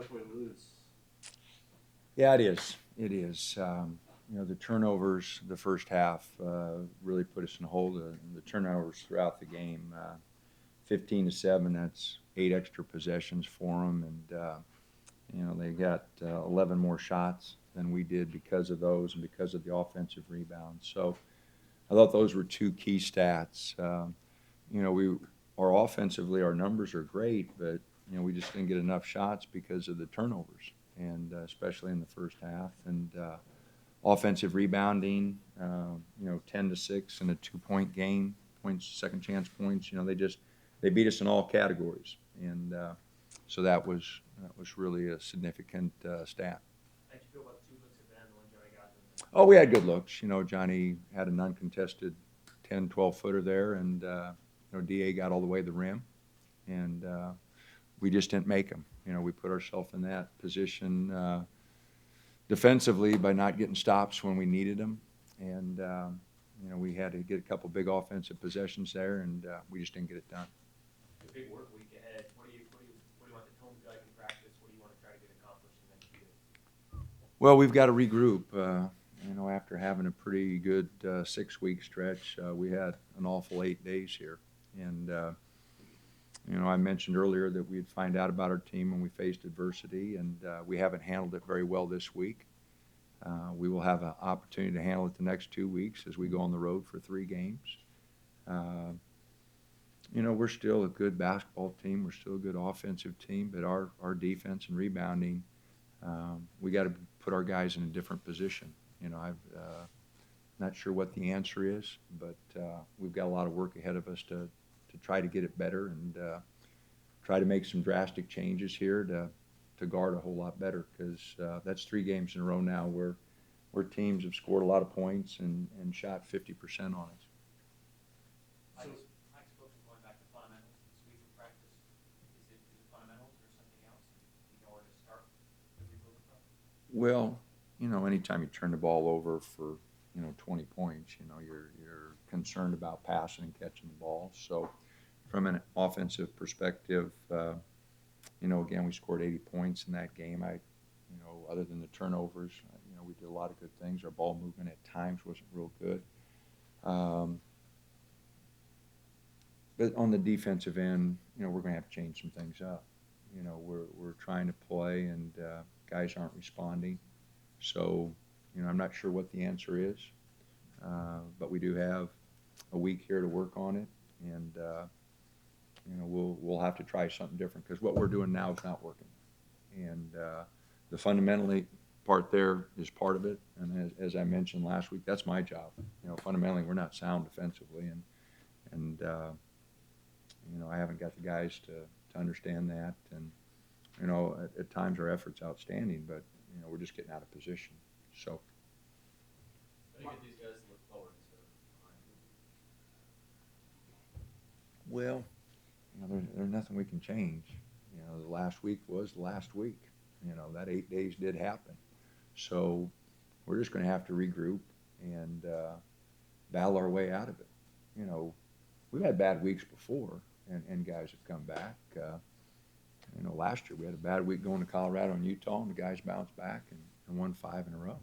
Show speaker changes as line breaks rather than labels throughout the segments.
tough way to lose.
Yeah, it is. It is. The turnovers the first half really put us in a hole. The turnovers throughout the game, 15-7. That's 8 extra possessions for them, and they got 11 more shots than we did because of those and because of the offensive rebounds. So I thought those were two key stats. We our offensively our numbers are great, but we just didn't get enough shots because of the turnovers, and especially in the first half. And offensive rebounding, 10-6 in a 2-point game, points, second chance points. They beat us in all categories, and so that was really a significant stat.
How'd you feel about the 2 looks at the end when Johnny got them?
Oh, we had good looks. Johnny had an uncontested 10, 12 footer there, and Da got all the way to the rim, and we just didn't make them. We put ourselves in that position defensively by not getting stops when we needed them, and we had to get a couple big offensive possessions there, and we just didn't get it done.
The big work week ahead. What do you want the tone to be like in practice? What do you want to try to get accomplished in the next few days?
Well, we've got to regroup. After having a pretty good 6-week stretch, we had an awful 8 days here, and I mentioned earlier that we'd find out about our team when we faced adversity, and we haven't handled it very well this week. We will have an opportunity to handle it the next 2 weeks as we go on the road for 3 games. We're still a good basketball team. We're still a good offensive team, but our defense and rebounding, we got to put our guys in a different position. I'm not sure what the answer is, but we've got a lot of work ahead of us to try to get it better and try to make some drastic changes here to guard a whole lot better, because that's 3 games in a row now where teams have scored a lot of points and shot 50% on us.
Mike's folks are going back to fundamentals this week in practice. Is it fundamentals or something else? Do you know where to start the rebuilding process?
Well, anytime you turn the ball over for 20 points, you're concerned about passing and catching the ball. So from an offensive perspective, again, we scored 80 points in that game. Other than the turnovers, we did a lot of good things. Our ball movement at times wasn't real good. But on the defensive end, we're going to have to change some things up. We're trying to play, and guys aren't responding. So, I'm not sure what the answer is, but we do have a week here to work on it, and we'll have to try something different, because what we're doing now is not working. And the fundamentally part there is part of it, and as I mentioned last week, that's my job. Fundamentally, we're not sound defensively, and I haven't got the guys to understand that, and at times our effort's outstanding, but we're just getting out of position. So.
How do you get these guys to look forward instead of behind?
Well, there's nothing we can change. The last week was the last week. That 8 days did happen. So we're just going to have to regroup and battle our way out of it. We've had bad weeks before, and guys have come back. Last year we had a bad week going to Colorado and Utah, and the guys bounced back and won 5 in a row.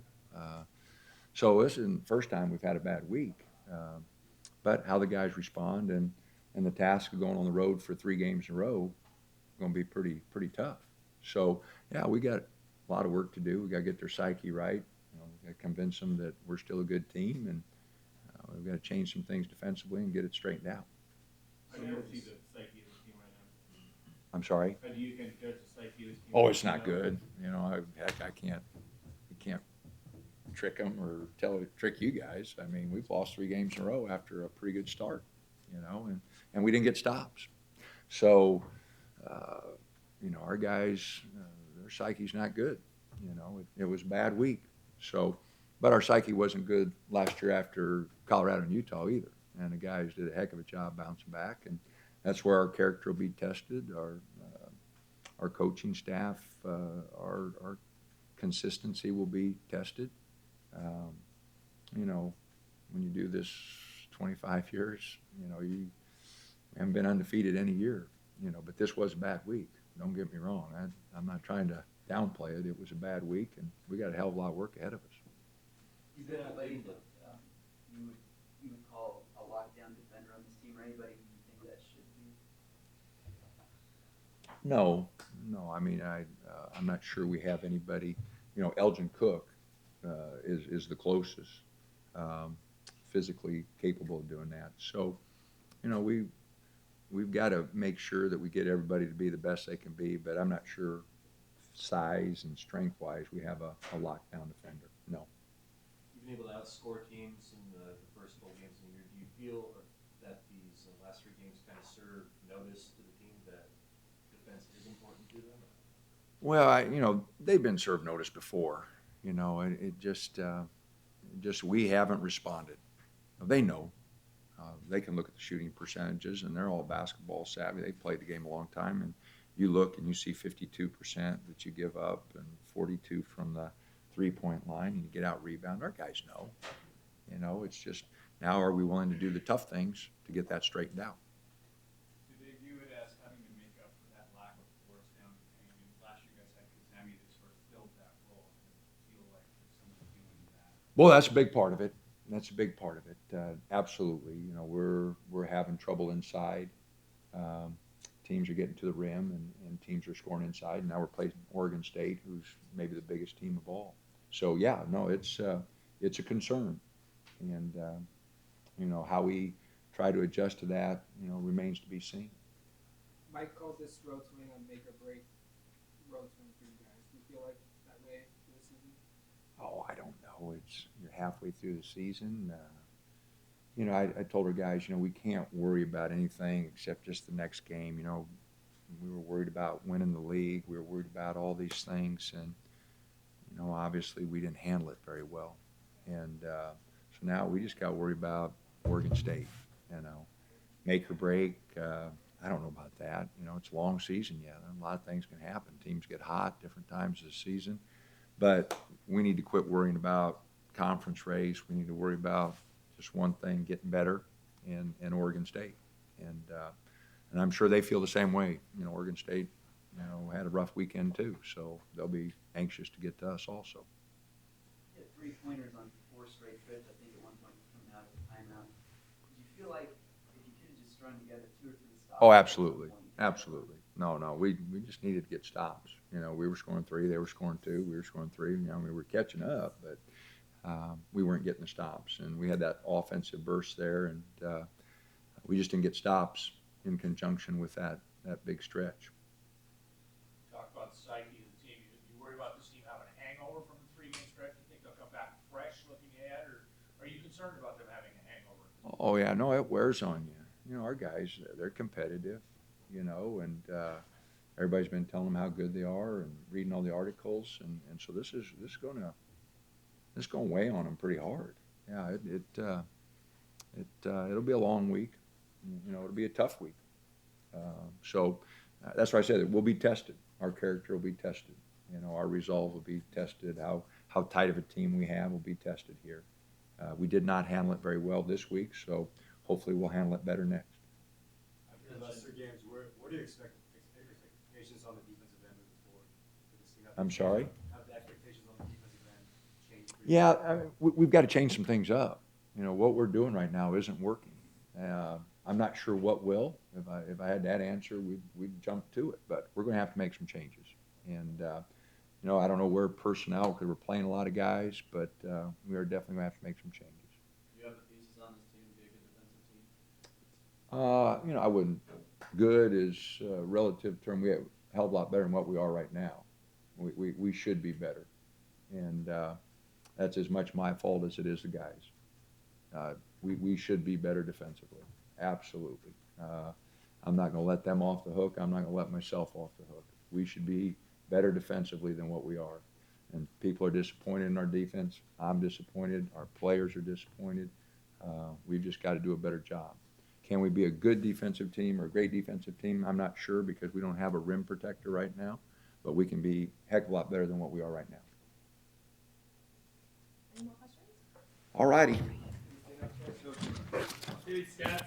So this isn't the first time we've had a bad week. But how the guys respond and the task of going on the road for 3 games in a row is going to be pretty tough. So, yeah, we got a lot of work to do. We got to get their psyche right. We got to convince them that we're still a good team, and we've got to change some things defensively and get it straightened out.
How do you see the psyche of this team right now?
I'm sorry?
How do you judge the psyche of this team?
Oh, it's not good. I can't trick them or trick you guys. I mean, we've lost 3 games in a row after a pretty good start, and we didn't get stops. So, our guys, their psyche's not good. It was a bad week. So, but our psyche wasn't good last year after Colorado and Utah either. And the guys did a heck of a job bouncing back, and that's where our character will be tested. Our coaching staff, our consistency will be tested. When you do this 25 years, you haven't been undefeated any year. But this was a bad week. Don't get me wrong. I'm not trying to downplay it. It was a bad week, and we got a hell of a lot of work ahead of us.
Is there anybody that you would call a lockdown defender on this team, or anybody you think that should be?
No. I mean, I'm not sure we have anybody. You know, Elgin Cook is the closest physically capable of doing that. So, you know, we've got to make sure that we get everybody to be the best they can be. But I'm not sure size and strength wise we have a lockdown defender. No.
You've been able to outscore teams in the first bowl games of the year. Do you feel that these last three games kind of serve notice to the team that defense is important to them?
Well, you know, they've been served notice before. You know, it just we haven't responded. They know. They can look at the shooting percentages, and they're all basketball savvy. They played the game a long time, and you look and you see 52% that you give up and 42 from the three-point line, and you get out rebound. Our guys know. You know, it's just now are we willing to do the tough things to get that straightened out?
Do they view it as having to make up for that lack of force down the paint? I mean, last year you guys had Kazemi that sort of filled that role. I feel like there's someone doing that.
Well, that's a big part of it. That's a big part of it. Absolutely. You know, we're having trouble inside. Teams are getting to the rim, and teams are scoring inside. And now we're playing Oregon State, who's maybe the biggest team of all. So yeah, no, it's a concern, and you know how we try to adjust to that, you know, remains to be seen.
Mike calls this road swing a make or break road swing for you guys. Do you feel like that way for the season?
Oh, I don't know. You're halfway through the season. You know, I told our guys, you know, we can't worry about anything except just the next game. You know, we were worried about winning the league. We were worried about all these things, and you know, obviously we didn't handle it very well. And so now we just got to worry about Oregon State. You know, make or break. I don't know about that. You know, it's a long season yet. A lot of things can happen. Teams get hot different times of the season. But we need to quit worrying about conference race. We need to worry about just one thing, getting better in Oregon State. And I'm sure they feel the same way. You know, Oregon State, you know, had a rough weekend too. So they'll be anxious to get to us also.
You had 3-pointers on 4 straight trips, I think, at one point coming out of the timeout. Did you feel like if you could have just strung together 2 or 3 stops?
Oh, absolutely. Absolutely. No, we just needed to get stops. You know, we were scoring 3, they were scoring 2, we were scoring 3. You know, we were catching up, but we weren't getting the stops. And we had that offensive burst there, and we just didn't get stops in conjunction with that big stretch.
Talk about the psyche of the team. You worry about this team having a hangover from the 3-game stretch? You think they'll come back fresh looking ahead, or are you concerned about them having a hangover?
Oh, yeah, no, it wears on you. You know, our guys, they're competitive, you know, and everybody's been telling them how good they are and reading all the articles, and so this is going to weigh on them pretty hard. Yeah, it'll be a long week. You know, it'll be a tough week. So that's why I said it. We'll be tested. Our character will be tested. You know, our resolve will be tested. How tight of a team we have will be tested here. We did not handle it very well this week, so hopefully we'll handle it better next.
After the last 3 games, what do you expect expectations on the defensive end moving forward? For this team?
I'm sorry?
Have the expectations on the defensive end changed? for you?
Yeah, I mean, we've got to change some things up. You know, what we're doing right now isn't working. I'm not sure what will. If I had that answer, we'd jump to it. But we're going to have to make some changes. And, you know, I don't know where personnel, because we're playing a lot of guys, but we are definitely going to have to make some changes.
Do you have the pieces on this team to be a good defensive team?
You know, I wouldn't. Good is a relative term. We have a hell of a lot better than what we are right now. We should be better. And that's as much my fault as it is the guys. We should be better defensively. Absolutely. I'm not going to let them off the hook. I'm not going to let myself off the hook. We should be better defensively than what we are. And people are disappointed in our defense. I'm disappointed. Our players are disappointed. We've just got to do a better job. Can we be a good defensive team or a great defensive team? I'm not sure, because we don't have a rim protector right now. But we can be a heck of a lot better than what we are right now.
Any more questions?
All righty.
Dude, stats.